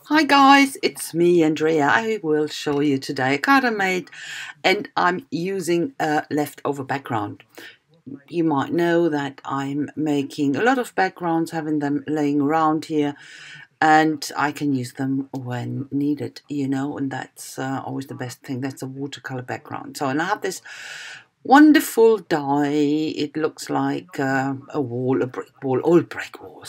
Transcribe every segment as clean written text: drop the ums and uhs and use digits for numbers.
Hi guys, it's me Andrea. I will show you today a card I made and I'm using a leftover background. You might know that I'm making a lot of backgrounds, having them laying around here, and I can use them when needed, and that's always the best thing. That's a watercolor background. And I have this wonderful die. It looks like a wall, a brick wall, old brick wall.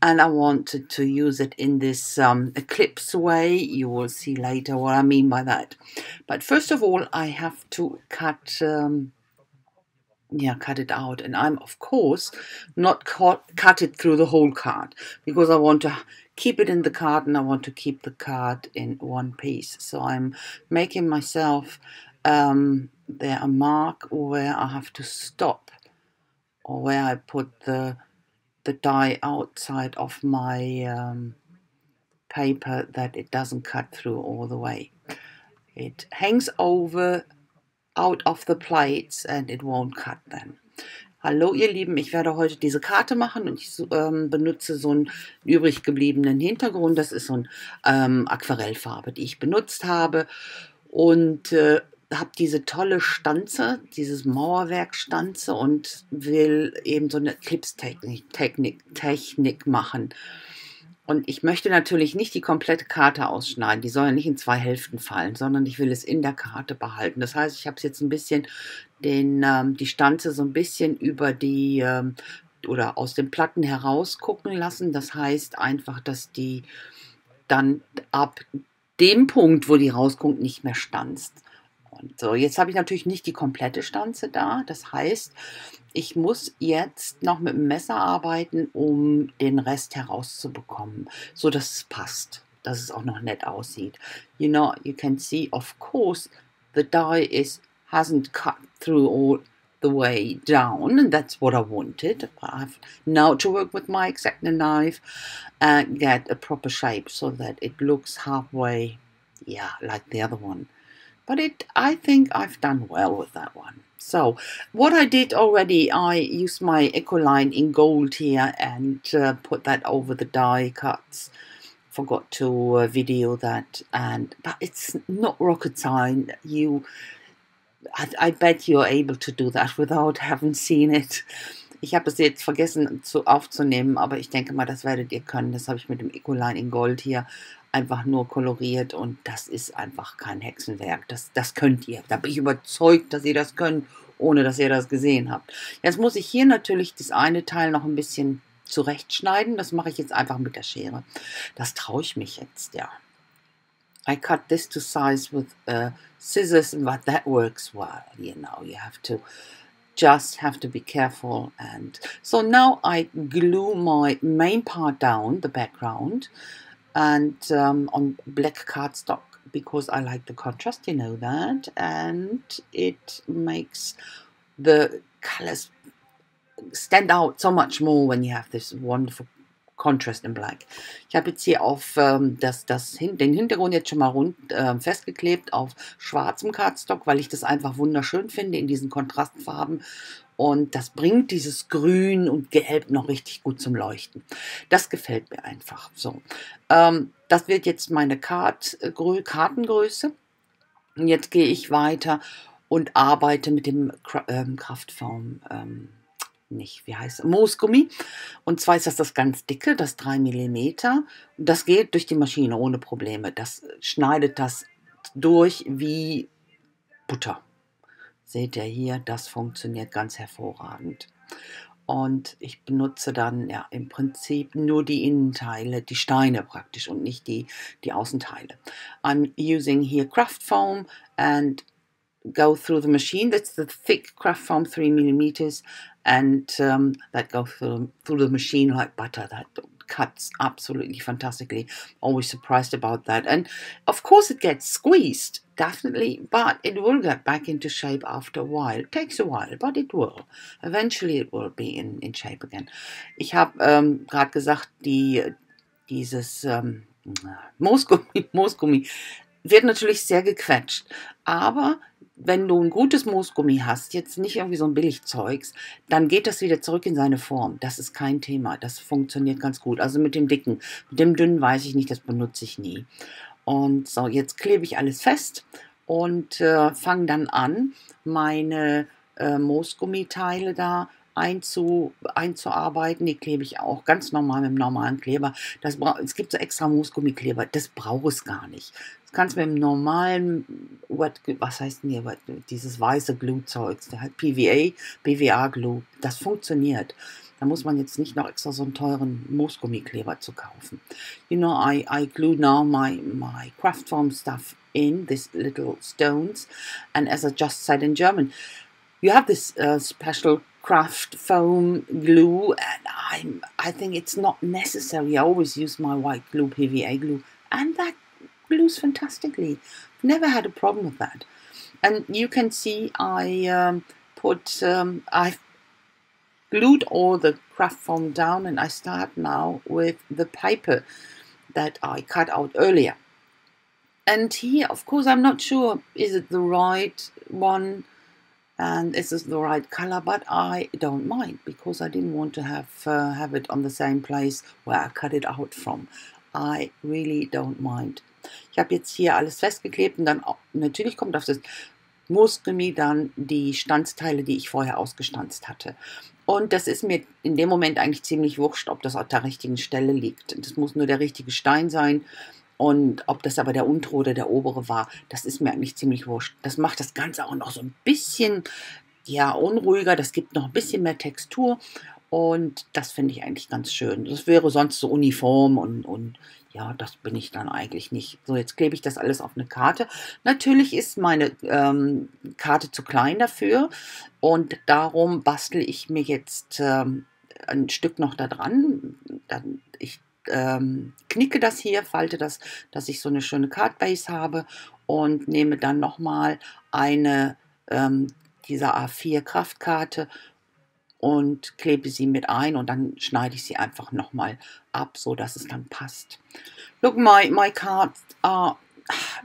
And I wanted to use it in this eclipse way. You will see later what I mean by that. But first of all, I have to cut it out, and I'm of course not cut it through the whole card because I want to keep it in the card and I want to keep the card in one piece. So I'm making myself there a mark where I have to stop, or where I put the die outside of my paper, that it doesn't cut through all the way. It hangs over out of the plates and it won't cut then. Hallo ihr Lieben, ich werde heute diese Karte machen und ich benutze so einen übrig gebliebenen Hintergrund. Das ist so eine Aquarellfarbe, die ich benutzt habe, und habe diese tolle Stanze, dieses Mauerwerkstanze, und will eben so eine Eclipse-Technik machen. Und ich möchte natürlich nicht die komplette Karte ausschneiden, die soll ja nicht in zwei Hälften fallen, sondern ich will es in der Karte behalten. Das heißt, ich habe es jetzt ein bisschen, die Stanze so ein bisschen über die, oder aus den Platten heraus gucken lassen. Das heißt einfach, dass die dann ab dem Punkt, wo die rauskommt, nicht mehr stanzt. Und so, jetzt habe ich natürlich nicht die komplette Stanze da. Das heißt, ich muss jetzt noch mit dem Messer arbeiten, um den Rest herauszubekommen, so dass es passt, dass es auch noch nett aussieht. You can see, of course, the die hasn't cut through all the way down, and that's what I wanted. I have now to work with my X-Acto knife and get a proper shape so that it looks halfway, like the other one. But I think I've done well with that one. So what I did already, I used my Ecoline in gold here and put that over the die cuts. Forgot to video that, but it's not rocket science. I bet you're able to do that without having seen it. Ich habe es jetzt vergessen aufzunehmen, aber ich denke mal, das werdet ihr können. Das habe ich mit dem Ecoline in Gold hier einfach nur koloriert, und das ist einfach kein Hexenwerk. Das könnt ihr. Da bin ich überzeugt, dass ihr das könnt, ohne dass ihr das gesehen habt. Jetzt muss ich hier natürlich das eine Teil noch ein bisschen zurechtschneiden. Das mache ich jetzt einfach mit der Schere. Das traue ich mich jetzt, ja. I cut this to size with scissors, but that works well. You just have to be careful. And so now I glue my main part down, the background, and on black cardstock, because I like the contrast, you know that, and it makes the colors stand out so much more when you have this wonderful contrast in black. Ich habe jetzt hier auf den Hintergrund jetzt schon mal festgeklebt auf schwarzem Cardstock, weil ich das einfach wunderschön finde in diesen Kontrastfarben. Und das bringt dieses Grün und Gelb noch richtig gut zum Leuchten. Das gefällt mir einfach so. Das wird jetzt meine Kartengröße. Und jetzt gehe ich weiter und arbeite mit dem Kraftform, Moosgummi. Und zwar ist das ganz dicke, das 3 mm. Das geht durch die Maschine ohne Probleme. Das schneidet das durch wie Butter. Seht ihr hier, das funktioniert ganz hervorragend. Und ich benutze dann im Prinzip nur die Innenteile, die Steine praktisch, und nicht die Außenteile. I'm using here craft foam and go through the machine. That's the thick craft foam, 3 mm, and that goes through the machine like butter. That cuts absolutely fantastically. Always surprised about that. And of course it gets squeezed, definitely, but it will get back into shape after a while. It takes a while, but it will. Eventually it will be in shape again. Ich habe gerade gesagt, dieses Moosgummi wird natürlich sehr gequetscht, aber wenn du ein gutes Moosgummi hast, jetzt nicht irgendwie so ein Billigzeugs, dann geht das wieder zurück in seine Form. Das ist kein Thema. Das funktioniert ganz gut. Also mit dem dicken. Mit dem dünnen weiß ich nicht, das benutze ich nie. Und so, jetzt klebe ich alles fest und fange dann an, meine Moosgummiteile da einzuarbeiten. Die klebe ich auch ganz normal mit dem normalen Kleber. Es gibt so extra Moosgummikleber, das brauche ich gar nicht. Das kannst du mit dem normalen, was heißt denn hier, dieses weiße Glue-Zeugs, der halt PVA-Glue, das funktioniert. Da muss man jetzt nicht noch extra so einen teuren Moosgummikleber zu kaufen. You know, I glue now my craft foam stuff in these little stones, and as I just said in German, you have this special craft foam glue, and I think it's not necessary. I always use my white glue, PVA glue, and that glues fantastically. Never had a problem with that. And you can see I've glued all the craft foam down, and I start now with the paper that I cut out earlier. And here, of course, I'm not sure, is it the right one? And this is the right color, but I don't mind because I didn't want to have it on the same place where I cut it out from. I really don't mind. Ich habe jetzt hier alles festgeklebt und dann natürlich kommt auf das Moosgummi dann die Stanzteile, die ich vorher ausgestanzt hatte. Und das ist mir in dem Moment eigentlich ziemlich wurscht, ob das auf der richtigen Stelle liegt. Das muss nur der richtige Stein sein. Und ob das aber der untere oder der obere war, das ist mir eigentlich ziemlich wurscht. Das macht das Ganze auch noch so ein bisschen, ja, unruhiger. Das gibt noch ein bisschen mehr Textur. Und das finde ich eigentlich ganz schön. Das wäre sonst so uniform und ja, das bin ich dann eigentlich nicht. So, jetzt klebe ich das alles auf eine Karte. Natürlich ist meine Karte zu klein dafür. Und darum bastel ich mir jetzt ein Stück noch da dran. Ich knicke das hier, falte das, dass ich so eine schöne Cardbase habe und nehme dann nochmal eine dieser A4 Kraftkarte und klebe sie mit ein und dann schneide ich sie einfach nochmal ab, so dass es dann passt. Look, my cards are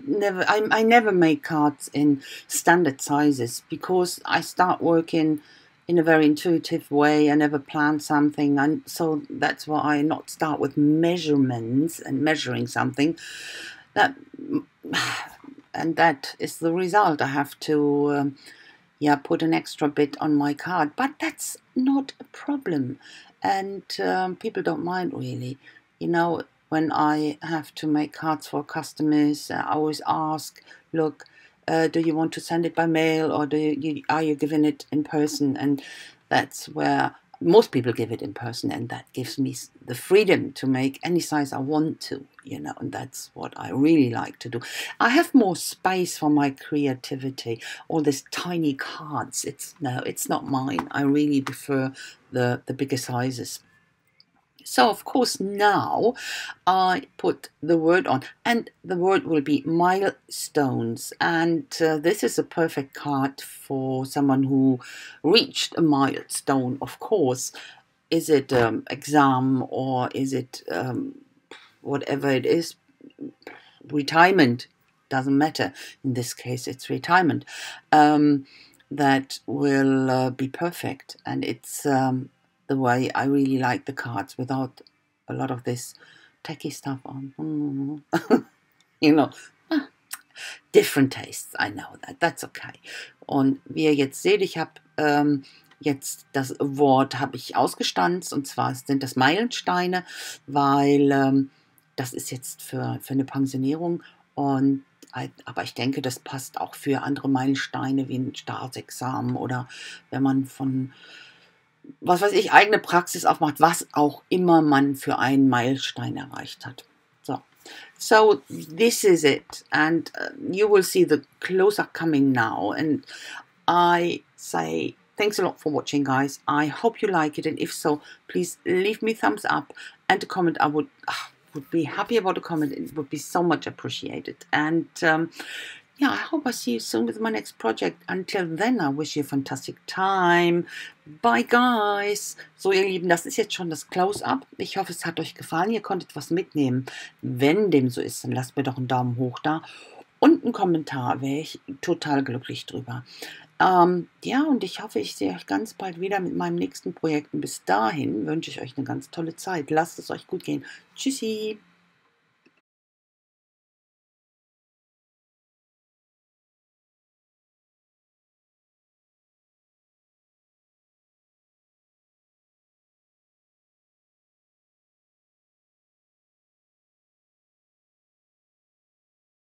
I never make cards in standard sizes because I start working in a very intuitive way. I never plan something, and so that's why I not start with measurements and measuring something. And that is the result. I have to put an extra bit on my card, but that's not a problem, and people don't mind really. You know, when I have to make cards for customers, I always ask, look, do you want to send it by mail or are you giving it in person? And that's where most people give it in person, and that gives me the freedom to make any size I want to, you know, and that's what I really like to do. I have more space for my creativity. All these tiny cards, it's not mine. I really prefer the bigger sizes. So, of course, now I put the word on, and the word will be milestones. And this is a perfect card for someone who reached a milestone, of course. Is it exam or is it whatever it is, retirement? Doesn't matter. In this case, it's retirement. That will be perfect. And it's the way I really like the cards without a lot of this techie stuff on. You know, different tastes, I know that, that's okay. Und wie ihr jetzt seht, ich habe jetzt das Wort habe ich ausgestanzt, und zwar sind das Meilensteine, weil das ist jetzt für eine Pensionierung, und aber ich denke, das passt auch für andere Meilensteine wie ein Staatsexamen oder wenn man von was weiß ich, eigene Praxis aufmacht, was auch immer man für einen Meilenstein erreicht hat. So this is it, and you will see the close-up coming now, and I say thanks a lot for watching, guys. I hope you like it, and if so, please leave me a thumbs up and a comment. I would be happy about a comment. It would be so much appreciated, and yeah, I hope I see you soon with my next project. Until then, I wish you a fantastic time. Bye, guys. So, ihr Lieben, das ist jetzt schon das Close-Up. Ich hoffe, es hat euch gefallen. Ihr konntet was mitnehmen. Wenn dem so ist, dann lasst mir doch einen Daumen hoch da. und einen Kommentar, wäre ich total glücklich drüber. Ja, und ich hoffe, ich sehe euch ganz bald wieder mit meinem nächsten Projekt. Und bis dahin wünsche ich euch eine ganz tolle Zeit. Lasst es euch gut gehen. Tschüssi.